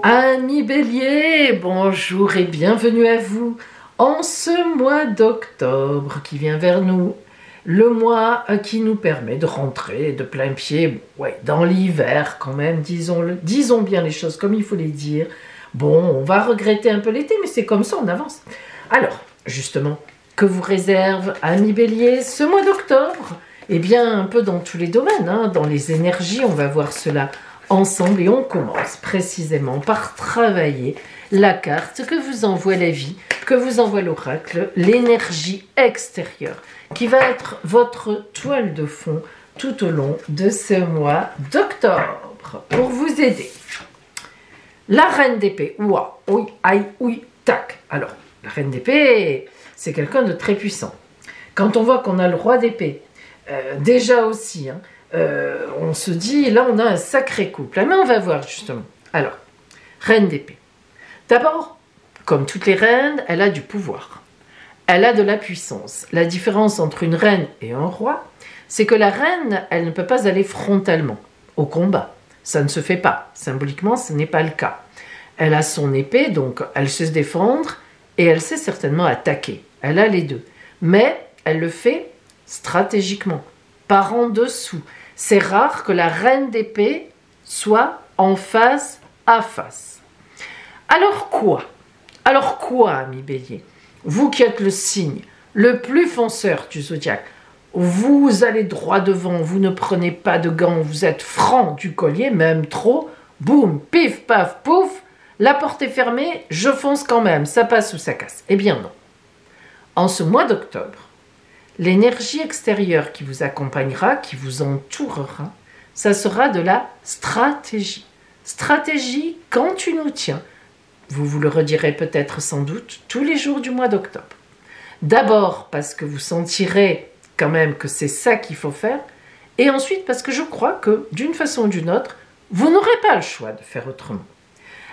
Amis Bélier, bonjour et bienvenue à vous en ce mois d'octobre qui vient vers nous. Le mois qui nous permet de rentrer de plein pied dans l'hiver quand même, disons bien les choses comme il faut les dire. Bon, on va regretter un peu l'été, mais c'est comme ça, on avance. Alors, justement, que vous réserve, amis Bélier, ce mois d'octobre? Eh bien, un peu dans tous les domaines, hein, dans les énergies, on va voir cela ensemble et on commence précisément par travailler la carte que vous envoie la vie, que vous envoie l'oracle, l'énergie extérieure qui va être votre toile de fond tout au long de ce mois d'octobre pour vous aider. La reine d'épée, ouah, oui, aïe, oui, tac. Alors, la reine d'épée, c'est quelqu'un de très puissant. Quand on voit qu'on a le roi d'épée, déjà aussi, hein, on se dit, là on a un sacré couple. Mais on va voir justement. Alors, reine d'épée. D'abord, comme toutes les reines, elle a du pouvoir. Elle a de la puissance. La différence entre une reine et un roi, c'est que la reine, elle ne peut pas aller frontalement au combat. Ça ne se fait pas. Symboliquement, ce n'est pas le cas. Elle a son épée, donc elle sait se défendre et elle sait certainement attaquer. Elle a les deux. Mais elle le fait stratégiquement, par en dessous. C'est rare que la reine d'épée soit en face à face. Alors quoi, amis Bélier? Vous qui êtes le signe le plus fonceur du zodiaque, vous allez droit devant, vous ne prenez pas de gants, vous êtes franc du collier, même trop, boum, pif, paf, pouf, la porte est fermée, je fonce quand même, ça passe ou ça casse. Eh bien non. En ce mois d'octobre, l'énergie extérieure qui vous accompagnera, qui vous entourera, ça sera de la stratégie. Stratégie quand tu nous tiens. Vous le redirez peut-être sans doute tous les jours du mois d'octobre. D'abord parce que vous sentirez quand même que c'est ça qu'il faut faire, et ensuite parce que je crois que d'une façon ou d'une autre, vous n'aurez pas le choix de faire autrement.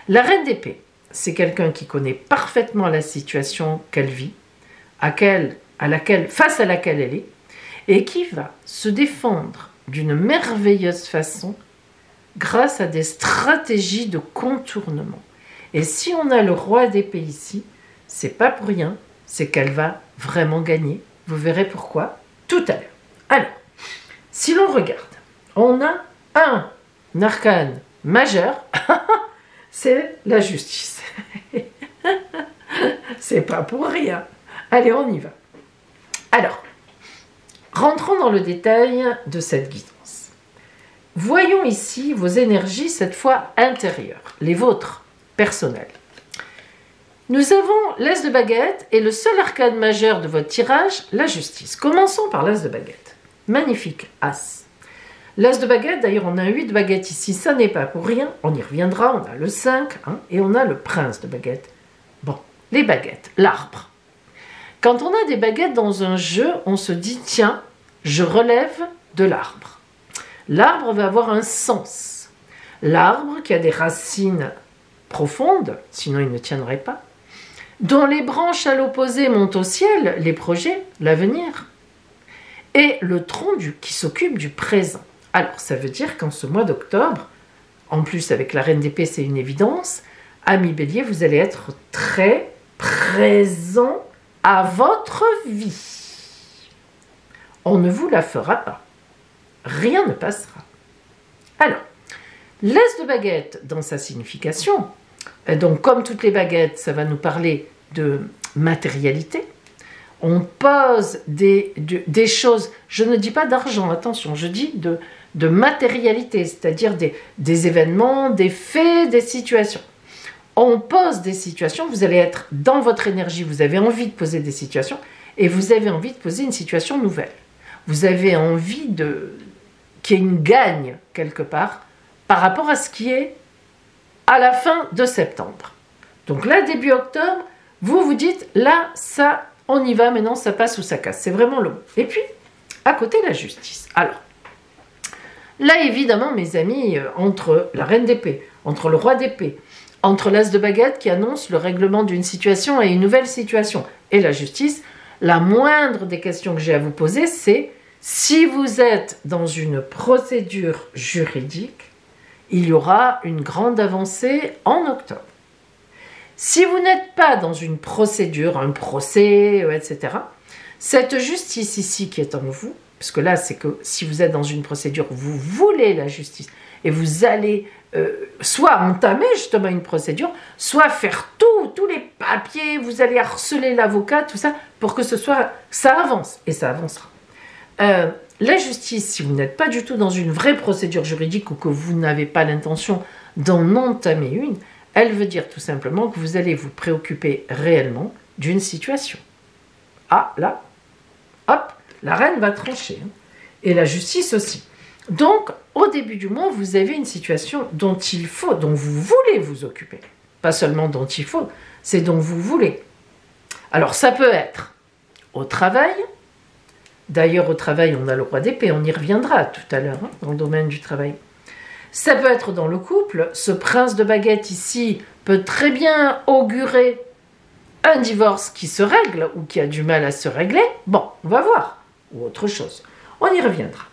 La reine d'épée, c'est quelqu'un qui connaît parfaitement la situation qu'elle vit, face à laquelle elle est, et qui va se défendre d'une merveilleuse façon grâce à des stratégies de contournement. Et si on a le roi d'épée ici, c'est pas pour rien, c'est qu'elle va vraiment gagner. Vous verrez pourquoi tout à l'heure. Alors, si l'on regarde, on a un arcane majeur, c'est la justice. C'est pas pour rien. Allez, on y va. Alors, rentrons dans le détail de cette guidance. Voyons ici vos énergies, cette fois intérieures, les vôtres, personnelles. Nous avons l'As de baguette et le seul arcane majeur de votre tirage, la justice. Commençons par l'As de baguette. Magnifique As. L'As de baguette, d'ailleurs on a 8 de baguette ici, ça n'est pas pour rien, on y reviendra, on a le 5 hein, et on a le prince de baguette. Bon, les baguettes, l'arbre. Quand on a des baguettes dans un jeu, on se dit, tiens, je relève de l'arbre. L'arbre va avoir un sens. L'arbre qui a des racines profondes, sinon il ne tiendrait pas, dont les branches à l'opposé montent au ciel, les projets, l'avenir, et le tronc qui s'occupe du présent. Alors, ça veut dire qu'en ce mois d'octobre, en plus avec la reine d'épée, c'est une évidence, amis Bélier, vous allez être très présent à votre vie. On ne vous la fera pas. Rien ne passera. Alors, l'As de baguette dans sa signification, donc comme toutes les baguettes, ça va nous parler de matérialité. On pose des choses, je ne dis pas d'argent, attention, je dis de matérialité, c'est-à-dire des événements, des faits, des situations. On pose des situations, vous allez être dans votre énergie, vous avez envie de poser des situations et vous avez envie de poser une situation nouvelle. Vous avez envie qu'il y ait une gagne quelque part par rapport à ce qui est à la fin de septembre. Donc là, début octobre, vous vous dites, là, ça, on y va, maintenant ça passe ou ça casse. C'est vraiment le mot. Et puis, à côté, la justice. Alors, là, évidemment, mes amis, entre la reine d'épée, entre le roi d'épée, entre l'as de baguette qui annonce le règlement d'une situation et une nouvelle situation, et la justice, La moindre des questions que j'ai à vous poser, c'est si vous êtes dans une procédure juridique, il y aura une grande avancée en octobre. Si vous n'êtes pas dans une procédure, un procès, etc., cette justice ici qui est en vous, parce que là c'est que si vous êtes dans une procédure, vous voulez la justice, et vous allez soit entamer justement une procédure, soit faire tous les papiers, vous allez harceler l'avocat, tout ça, pour que ça avance, et ça avancera. La justice, si vous n'êtes pas du tout dans une vraie procédure juridique ou que vous n'avez pas l'intention d'en entamer une, elle veut dire tout simplement que vous allez vous préoccuper réellement d'une situation. Ah, là, hop, la reine va trancher, hein, et la justice aussi. Donc, au début du mois, vous avez une situation dont vous voulez vous occuper. Pas seulement dont il faut, c'est dont vous voulez. Alors, ça peut être au travail. D'ailleurs, au travail, on a le roi d'épée, on y reviendra tout à l'heure, hein, dans le domaine du travail. Ça peut être dans le couple. Ce prince de baguette ici peut très bien augurer un divorce qui se règle ou qui a du mal à se régler. Bon, on va voir. Ou autre chose. On y reviendra.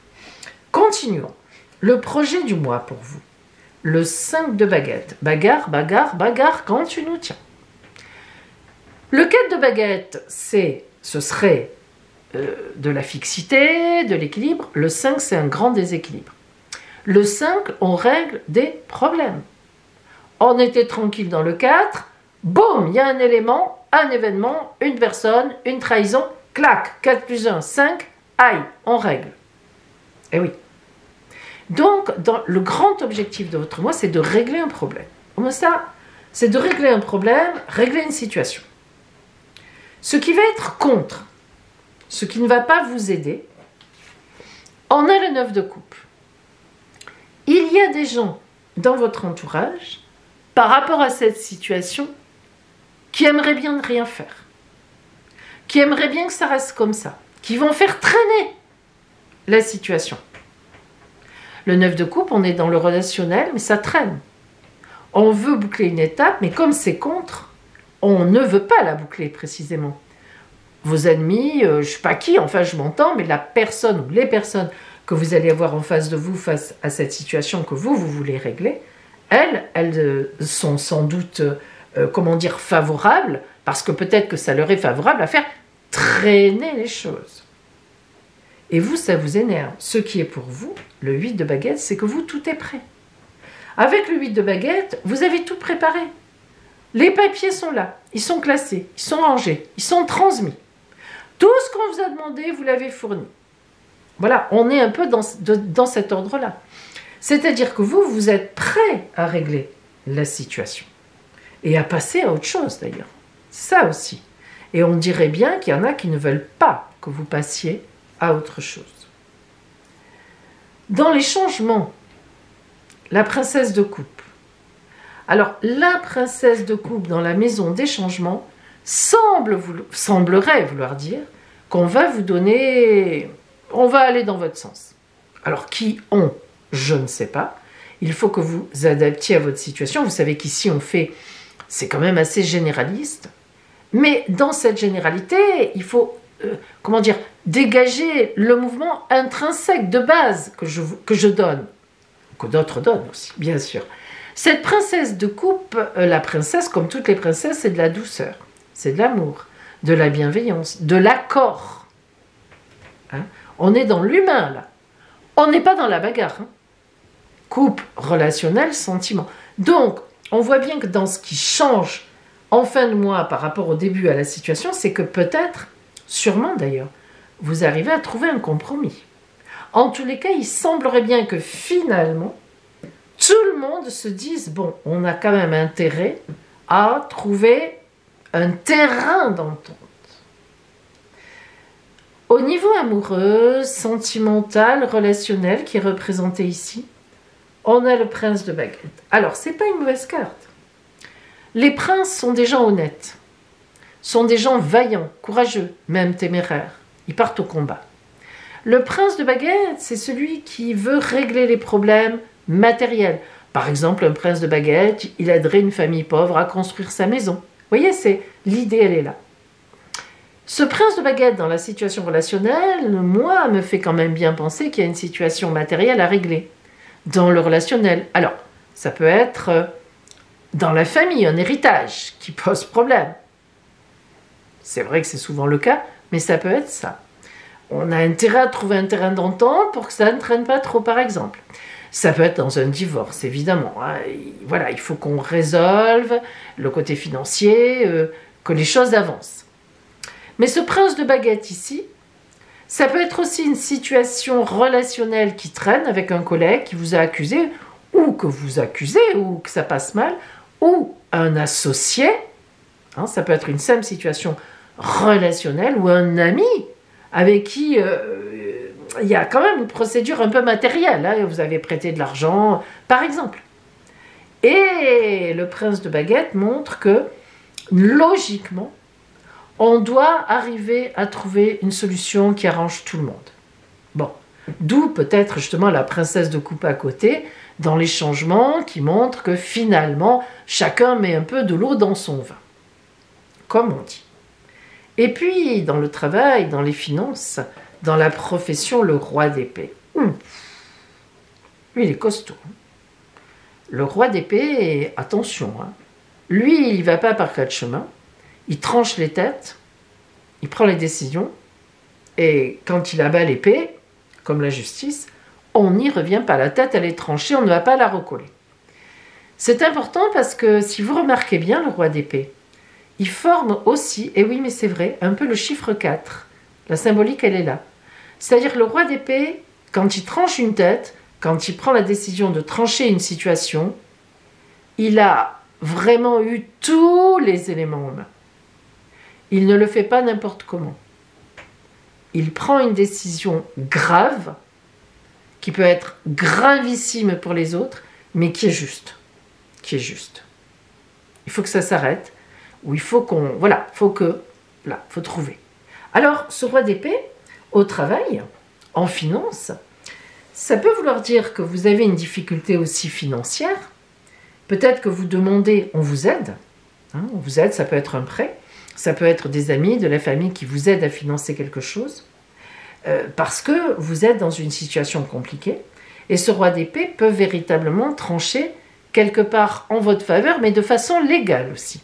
Continuons. Le projet du mois pour vous. Le 5 de baguette. Bagarre, bagarre, bagarre quand tu nous tiens. Le 4 de baguette, ce serait de la fixité, de l'équilibre. Le 5, c'est un grand déséquilibre. Le 5, on règle des problèmes. On était tranquille dans le 4. Boum, il y a un élément, un événement, une personne, une trahison. Clac, 4 plus 1, 5. Aïe, on règle. Eh oui. Donc, le grand objectif de votre mois, c'est de régler un problème. Comment ça? C'est de régler un problème, régler une situation. Ce qui va être contre, ce qui ne va pas vous aider, on a le 9 de coupe. Il y a des gens dans votre entourage, par rapport à cette situation, qui aimeraient bien ne rien faire, qui aimeraient bien que ça reste comme ça, qui vont faire traîner la situation. Le 9 de coupe, on est dans le relationnel, mais ça traîne. On veut boucler une étape, mais comme c'est contre, on ne veut pas la boucler précisément. Vos ennemis, je ne sais pas qui, enfin je m'entends, mais la personne ou les personnes que vous allez avoir en face de vous face à cette situation que vous voulez régler, elles sont sans doute, favorables, parce que peut-être que ça leur est favorable à faire traîner les choses. Et vous, ça vous énerve. Ce qui est pour vous, le 8 de baguette, c'est que vous, tout est prêt. Avec le 8 de baguette, vous avez tout préparé. Les papiers sont là, ils sont classés, ils sont rangés, ils sont transmis. Tout ce qu'on vous a demandé, vous l'avez fourni. Voilà, on est un peu dans cet ordre-là. C'est-à-dire que vous êtes prêt à régler la situation. Et à passer à autre chose, d'ailleurs. Ça aussi. Et on dirait bien qu'il y en a qui ne veulent pas que vous passiez à autre chose. Dans les changements, la princesse de coupe. Alors, la princesse de coupe dans la maison des changements semblerait vouloir dire qu'on va vous donner... On va aller dans votre sens. Alors, qui on? Je ne sais pas. Il faut que vous adaptiez à votre situation. Vous savez qu'ici, on fait... C'est quand même assez généraliste. Mais dans cette généralité, il faut... dégager le mouvement intrinsèque de base que je donne, que d'autres donnent aussi, bien sûr. Cette princesse de coupe, la princesse, comme toutes les princesses, c'est de la douceur, c'est de l'amour, de la bienveillance, de l'accord. Hein? On est dans l'humain, là. On n'est pas dans la bagarre. Hein? Coupe, relationnel, sentiment. Donc, on voit bien que dans ce qui change en fin de mois par rapport au début à la situation, c'est que peut-être, sûrement d'ailleurs, vous arrivez à trouver un compromis. En tous les cas, il semblerait bien que finalement, tout le monde se dise, bon, on a quand même intérêt à trouver un terrain d'entente. Au niveau amoureux, sentimental, relationnel, qui est représenté ici, on a le prince de baguette. Alors, c'est pas une mauvaise carte. Les princes sont des gens honnêtes, sont des gens vaillants, courageux, même téméraires. Ils partent au combat. Le prince de baguette, c'est celui qui veut régler les problèmes matériels. Par exemple, un prince de baguette, il aiderait une famille pauvre à construire sa maison. Vous voyez, l'idée, elle est là. Ce prince de baguette dans la situation relationnelle, moi, me fait quand même bien penser qu'il y a une situation matérielle à régler dans le relationnel. Alors, ça peut être dans la famille, un héritage qui pose problème. C'est vrai que c'est souvent le cas, mais ça peut être ça. On a intérêt à trouver un terrain d'entente pour que ça ne traîne pas trop, par exemple. Ça peut être dans un divorce, évidemment. Voilà, il faut qu'on résolve le côté financier, que les choses avancent. Mais ce prince de baguette ici, ça peut être aussi une situation relationnelle qui traîne avec un collègue qui vous a accusé, ou que vous accusez, ou que ça passe mal, ou un associé. Ça peut être une simple situation relationnelle, ou un ami avec qui il y a quand même une procédure un peu matérielle. Vous avez prêté de l'argent, par exemple. Et le prince de baguette montre que, logiquement, on doit arriver à trouver une solution qui arrange tout le monde. Bon, d'où peut-être justement la princesse de coupe à côté, dans les changements qui montrent que finalement, chacun met un peu de l'eau dans son vin, comme on dit. Et puis, dans le travail, dans les finances, dans la profession, le roi d'épée. Lui, il est costaud. Le roi d'épée, attention, lui, il ne va pas par quatre chemins. Il tranche les têtes, il prend les décisions, et quand il abat l'épée, comme la justice, on n'y revient pas. La tête, elle est tranchée, on ne va pas la recoller. C'est important parce que, si vous remarquez bien le roi d'épée, il forme aussi, et oui mais c'est vrai, un peu le chiffre 4. La symbolique, elle est là. C'est-à-dire que le roi d'épée, quand il tranche une tête, quand il prend la décision de trancher une situation, il a vraiment eu tous les éléments en main. Il ne le fait pas n'importe comment. Il prend une décision grave, qui peut être gravissime pour les autres, mais qui est juste. Qui est juste. Il faut que ça s'arrête, ou il faut qu'on... Voilà, faut trouver. Alors, ce roi d'épée, au travail, en finance, ça peut vouloir dire que vous avez une difficulté aussi financière. Peut-être que vous demandez, on vous aide. On vous aide, ça peut être un prêt. Ça peut être des amis, de la famille qui vous aident à financer quelque chose. Parce que vous êtes dans une situation compliquée. Et ce roi d'épée peut véritablement trancher quelque part en votre faveur, mais de façon légale aussi.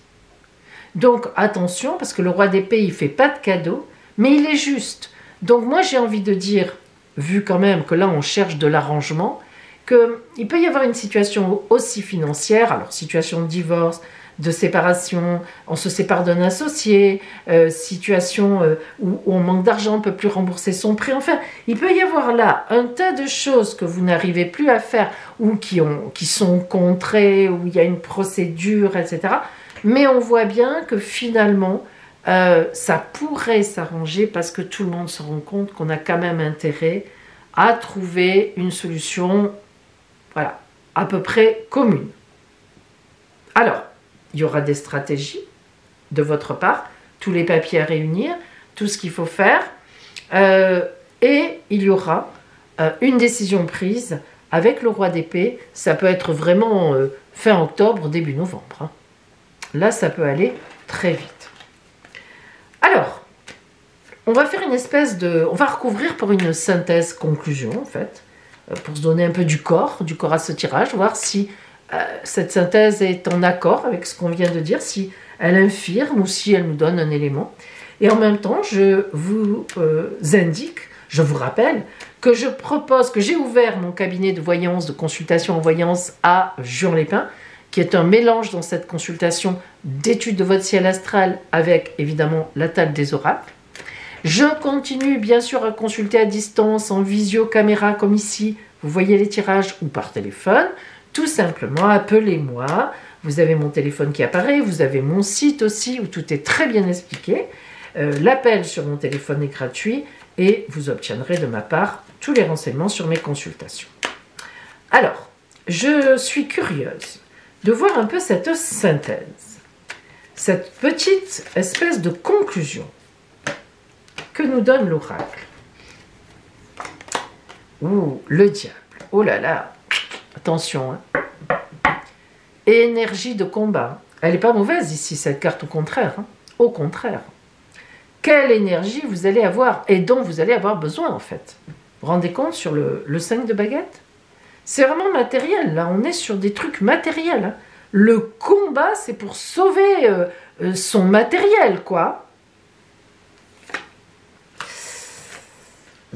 Donc attention, parce que le roi d'épée, il ne fait pas de cadeaux, mais il est juste. Donc moi, j'ai envie de dire, vu quand même que là, on cherche de l'arrangement, qu'il peut y avoir une situation aussi financière, alors situation de divorce, de séparation, on se sépare d'un associé, situation où on manque d'argent, on ne peut plus rembourser son prêt, enfin, il peut y avoir là un tas de choses que vous n'arrivez plus à faire ou qui sont contrées, où il y a une procédure, etc. Mais on voit bien que finalement, ça pourrait s'arranger parce que tout le monde se rend compte qu'on a quand même intérêt à trouver une solution, voilà, à peu près commune. Alors, il y aura des stratégies de votre part, tous les papiers à réunir, tout ce qu'il faut faire, et il y aura une décision prise avec le roi d'épée. Ça peut être vraiment fin octobre, début novembre. Là, ça peut aller très vite. Alors, on va faire une espèce de... On va recouvrir pour une synthèse conclusion, en fait, pour se donner un peu du corps à ce tirage, voir si cette synthèse est en accord avec ce qu'on vient de dire, si elle infirme ou si elle nous donne un élément. Et en même temps, je vous indique, je vous rappelle, que je propose, que j'ai ouvert mon cabinet de voyance, de consultation en voyance à Juan-les-Pins, qui est un mélange dans cette consultation d'études de votre ciel astral avec évidemment la table des oracles. Je continue bien sûr à consulter à distance, en visio, caméra comme ici, vous voyez les tirages, ou par téléphone. Tout simplement, appelez-moi, vous avez mon téléphone qui apparaît, vous avez mon site aussi où tout est très bien expliqué. L'appel sur mon téléphone est gratuit et vous obtiendrez de ma part tous les renseignements sur mes consultations. Alors, je suis curieuse de voir un peu cette synthèse, cette petite espèce de conclusion que nous donne l'oracle. Ouh, le diable, oh là là, attention, Énergie de combat. Elle n'est pas mauvaise ici, cette carte, au contraire. Au contraire. quelle énergie vous allez avoir et dont vous allez avoir besoin en fait. Vous vous rendez compte sur le 5 de baguette? C'est vraiment matériel, là, on est sur des trucs matériels. Hein. Le combat, c'est pour sauver son matériel, quoi.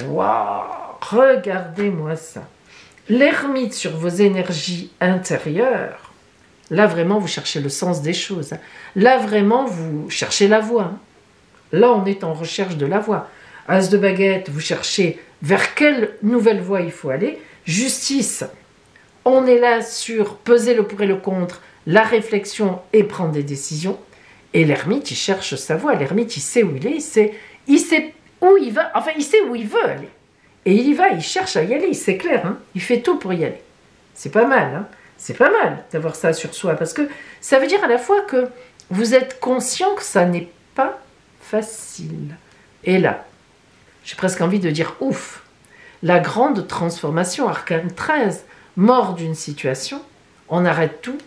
Waouh, regardez-moi ça. L'ermite sur vos énergies intérieures, là vraiment vous cherchez le sens des choses. Hein. Là vraiment vous cherchez la voie. Hein. Là on est en recherche de la voie. As de baguette, vous cherchez vers quelle nouvelle voie il faut aller. Justice, on est là sur peser le pour et le contre, la réflexion et prendre des décisions. Et l'ermite, il cherche sa voie. L'ermite, il sait où il est, il sait où il va, enfin, il sait où il veut aller. Et il y va, il cherche à y aller, c'est clair, hein, il fait tout pour y aller. C'est pas mal, hein, c'est pas mal d'avoir ça sur soi, parce que ça veut dire à la fois que vous êtes conscient que ça n'est pas facile. Et là, j'ai presque envie de dire ouf, la grande transformation, arcane 13, mort d'une situation, on arrête tout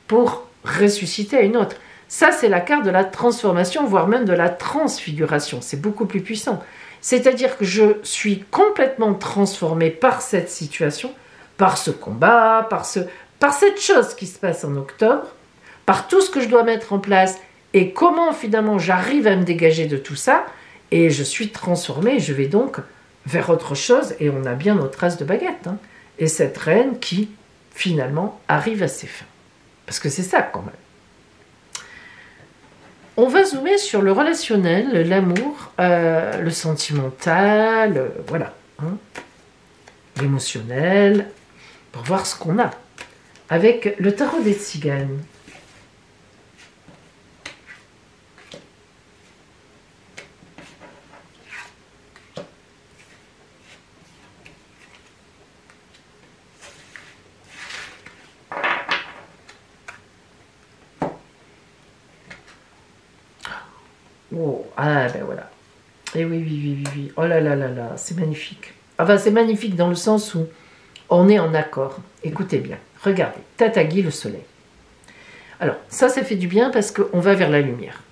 pour ressusciter à une autre. Ça, c'est la carte de la transformation, voire même de la transfiguration. C'est beaucoup plus puissant. C'est-à-dire que je suis complètement transformée par cette situation, par ce combat, par cette chose qui se passe en octobre, par tout ce que je dois mettre en place et comment finalement j'arrive à me dégager de tout ça. Et je suis transformée, je vais donc vers autre chose et on a bien notre as de baguette. Hein. Et cette reine qui finalement arrive à ses fins. Parce que c'est ça quand même. On va zoomer sur le relationnel, l'amour, le sentimental, voilà, hein, l'émotionnel, pour voir ce qu'on a. Avec le tarot des tziganes. Oh, ah ben voilà. Et oui, oui, oui, oui, oui. Oh là là là là, c'est magnifique. Enfin, c'est magnifique dans le sens où on est en accord. Écoutez bien, regardez, Tatagi, le soleil. Alors, ça fait du bien parce qu'on va vers la lumière.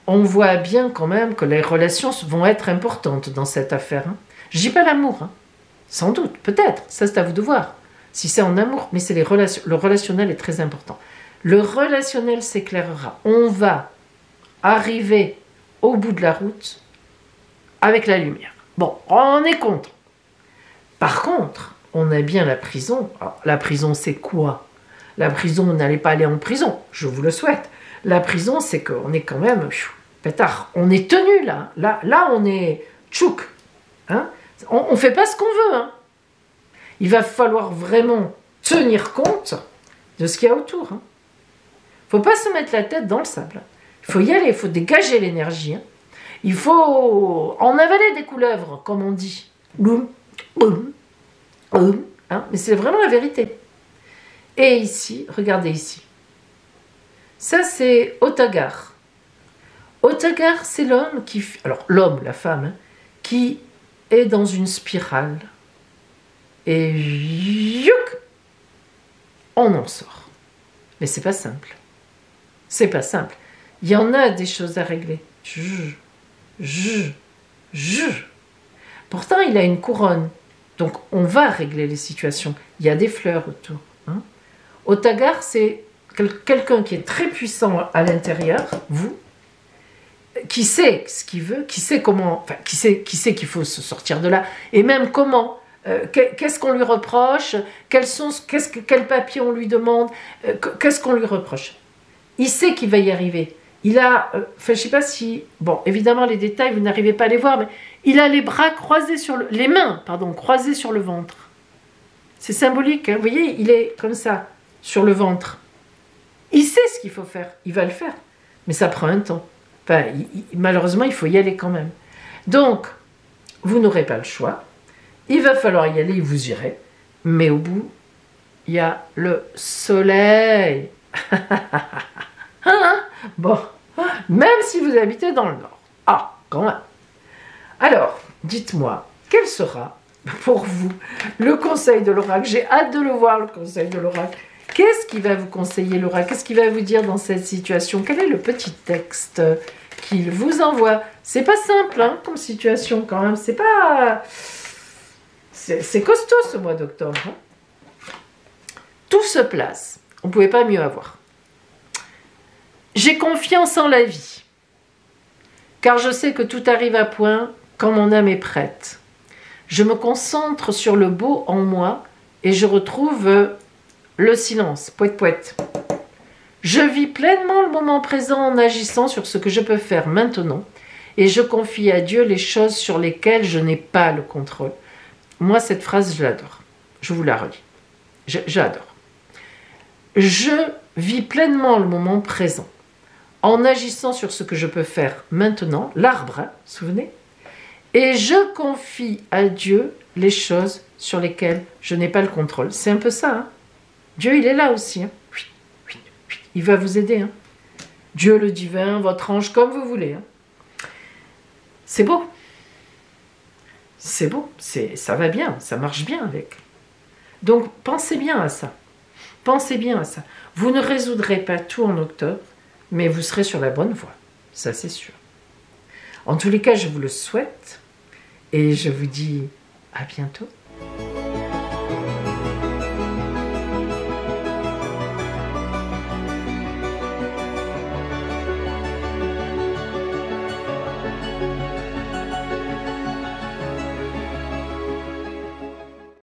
On voit bien quand même que les relations vont être importantes dans cette affaire. Hein. Je dis pas l'amour, hein. Sans doute, peut-être, ça c'est à vous de voir. Si c'est en amour, mais c'est les relations. Le relationnel est très important. Le relationnel s'éclairera. On va arriver au bout de la route avec la lumière. Bon, on est contre. Par contre, on a bien la prison. Alors, la prison, c'est quoi? La prison, vous n'allez pas aller en prison, je vous le souhaite. La prison, c'est qu'on est quand même pétard. On est tenu là. Là, on est tchouk. Hein, on ne fait pas ce qu'on veut. Hein. Il va falloir vraiment tenir compte de ce qu'il y a autour. Il ne faut pas se mettre la tête dans le sable. Il faut y aller, il faut dégager l'énergie. Hein. Il faut en avaler des couleuvres, comme on dit. Hein. Mais c'est vraiment la vérité. Et ici, regardez ici. Ça, c'est Otagar. Otagar, c'est l'homme qui... Alors, l'homme, la femme, hein, qui est dans une spirale. Et youk, on en sort. Mais c'est pas simple. C'est pas simple. Il y en a des choses à régler. Pourtant, il a une couronne. Donc, on va régler les situations. Il y a des fleurs autour. Hein. Otagar, c'est quelqu'un qui est très puissant à l'intérieur, vous, qui sait ce qu'il veut, qui sait comment, enfin, qui sait qu'il faut se sortir de là, et même comment, qu'est-ce qu'on lui reproche, quel papier on lui demande, qu'est-ce qu'on lui reproche. Il sait qu'il va y arriver. Il a, enfin, je ne sais pas si, bon, évidemment les détails, vous n'arrivez pas à les voir, mais il a les bras croisés sur les mains, pardon, croisées sur le ventre. C'est symbolique, hein, vous voyez, il est comme ça, sur le ventre. Il sait ce qu'il faut faire, il va le faire, mais ça prend un temps. Enfin, malheureusement, il faut y aller quand même. Donc, vous n'aurez pas le choix, il va falloir y aller, vous irez, mais au bout, il y a le soleil. Bon, même si vous habitez dans le nord. Ah, quand même. Alors, dites-moi, quel sera pour vous le conseil de l'oracle? J'ai hâte de le voir, le conseil de l'oracle. Qu'est-ce qui va vous conseiller l'oracle? Qu'est-ce qui va vous dire dans cette situation? Quel est le petit texte qu'il vous envoie. C'est pas simple hein, comme situation quand même. C'est pas... C'est costaud ce mois d'octobre. Hein. Tout se place. On ne pouvait pas mieux avoir. J'ai confiance en la vie. Car je sais que tout arrive à point quand mon âme est prête. Je me concentre sur le beau en moi et je retrouve le silence. Pouette, pouette. Je vis pleinement le moment présent en agissant sur ce que je peux faire maintenant et je confie à Dieu les choses sur lesquelles je n'ai pas le contrôle. Moi, cette phrase, je l'adore. Je vous la relis. J'adore. Je vis pleinement le moment présent en agissant sur ce que je peux faire maintenant, l'arbre, hein, souvenez, et je confie à Dieu les choses sur lesquelles je n'ai pas le contrôle. C'est un peu ça. Hein. Dieu, il est là aussi. Hein. Il va vous aider. Hein. Dieu, le divin, votre ange, comme vous voulez. Hein. C'est beau. C'est beau. Ça va bien. Ça marche bien avec. Donc, pensez bien à ça. Pensez bien à ça. Vous ne résoudrez pas tout en octobre, mais vous serez sur la bonne voie. Ça, c'est sûr. En tous les cas, je vous le souhaite et je vous dis à bientôt.